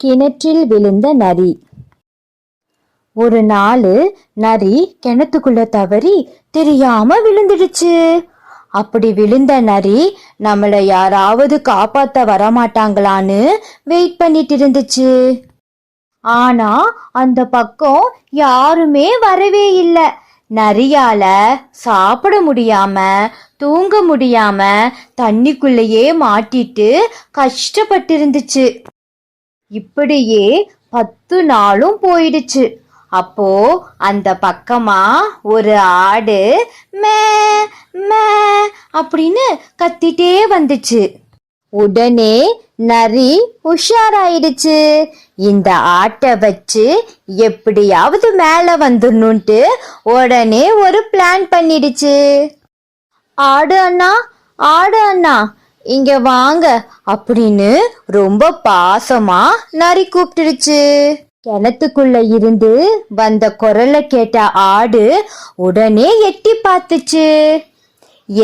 கிணற்றில் விழுந்த நரி. ஒரு நாள் நரி கிணத்துக்குள்ள தவறி தெரியாம விழுந்துடுச்சு. அப்படி விழுந்த நரி நம்மள யாராவது காப்பாத்த வரமாட்டாங்களான்னு வெயிட் பண்ணிட்டு இருந்துச்சு. ஆனா அந்த பக்கம் யாருமே வரவே இல்லை. நரியால சாப்பிட முடியாம தூங்க முடியாம தண்ணிக்குள்ளேயே மாட்டிட்டு கஷ்டப்பட்டு இருந்துச்சு. இப்படியே 10 நாளும் போயிடுச்சு. அப்போ அந்த பக்கமா ஒரு ஆடு மே மே அப்படின்னு கத்திட்டே வந்துச்சு. உடனே நரி உஷாராயிடுச்சு. இந்த ஆட்டை வச்சு எப்படியாவது மேல வந்துடணும்ட்டு உடனே ஒரு பிளான் பண்ணிடுச்சு. ஆடு அண்ணா, ஆடு அண்ணா, இங்க வாங்க அப்படின்னு ரொம்ப பாசமா நரி கூப்பிட்டுடுச்சு. கிணத்துக்குள்ள இருந்து வந்த குரலை கேட்ட ஆடு உடனே எட்டி பார்த்துச்சு.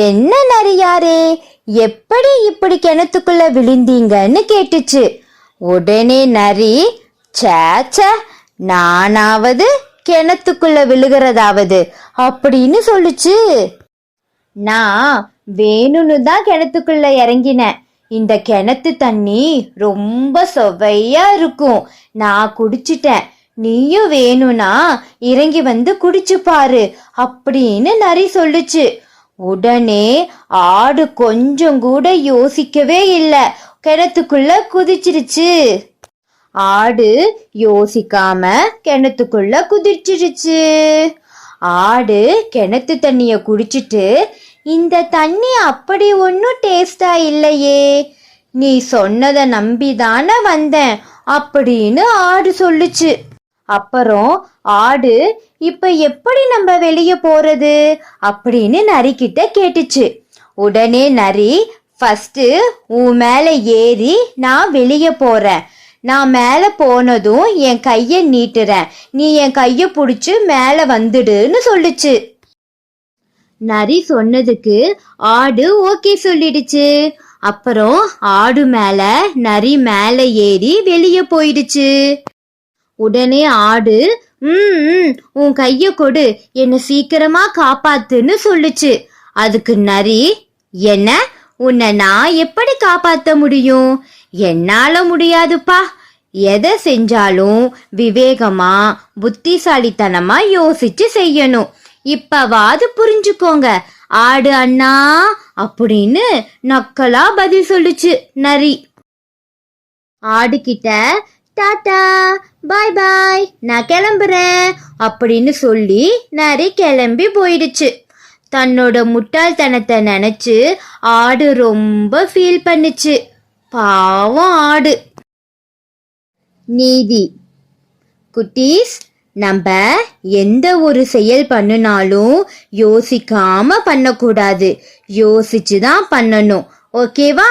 என்ன நரியாரே, எப்படி இப்படி கிணத்துக்குள்ள விழுந்தீங்கன்னு கேட்டுச்சு. உடனே நரி, சேச்ச, நானாவது கிணத்துக்குள்ள விழுகிறதாவது அப்படின்னு சொல்லுச்சு. நான் வேணும்னு தான் கிணத்துக்குள்ள இறங்கினேன். இந்த கிணத்து தண்ணி ரொம்ப சுவையா இருக்கும். நான் குடிச்சிட்டேன். நீயும் வேணும்னா இறங்கி வந்து குடிச்சு பாரு அப்படின்னு நரி சொல்லுச்சு. உடனே ஆடு கொஞ்சம் கூட யோசிக்கவே இல்லை, கிணத்துக்குள்ள குதிச்சிருச்சு. ஆடு யோசிக்காம கிணத்துக்குள்ள குதிச்சிருச்சு. ஆடு கிணத்து தண்ணிய குடிச்சிட்டு, இந்த தண்ணி அப்படி ஒன்னும் டேஸ்டா இல்லையே, நீ சொன்னதை நம்பிதானே வந்தேன் அப்படின்னு ஆடு சொல்லுச்சு. அப்புறம் ஆடு இப்ப எப்படி நம்ம வெளியே போறது அப்படின்னு நரி கிட்ட கேட்டுச்சு. உடனே நரி, ஃபர்ஸ்ட் உன் மேல ஏறி நான் வெளியே போறேன். நான் மேல போனதும் என் கைய நீட்டுறேன், நீ என் கைய புடிச்சு மேல வந்துடுன்னு சொல்லுச்சு. நரி சொன்னதுக்கு ஆடு ஓகே சொல்லிடுச்சு. அப்புறம் ஆடு மேல நரி மேல ஏறி வெளியே போயிடுச்சு. உடனே ஆடு, உன் கைய கொடு, என்ன சீக்கிரமா காப்பாத்துன்னு சொல்லுச்சு. அதுக்கு நரி, என்ன, உன்னை நான் எப்படி காப்பாத்த முடியும்? என்னால முடியாதுப்பா. எதை செஞ்சாலும் விவேகமா புத்திசாலித்தனமா யோசிச்சு செய்யணும். இப்பவாது புரிஞ்சுக்கோங்க ஆடு அண்ணா அப்படின்னு நக்கலா பதில் சொல்லுச்சு நரி. ஆடு கிட்ட டாடா பாய் பாய், நான் கிளம்புறேன் அப்படின்னு சொல்லி நரி கிளம்பி போயிடுச்சு. தன்னோட முட்டாள்தனத்தை நினைச்சு ஆடு ரொம்ப ஃபீல் பண்ணுச்சு. பாவம் ஆடு. நீதி. குட்டீஸ், நம்ம எந்த ஒரு செயல் பண்ணினாலும் யோசிக்காம பண்ணக்கூடாது, யோசிச்சுதான் பண்ணணும். ஓகேவா?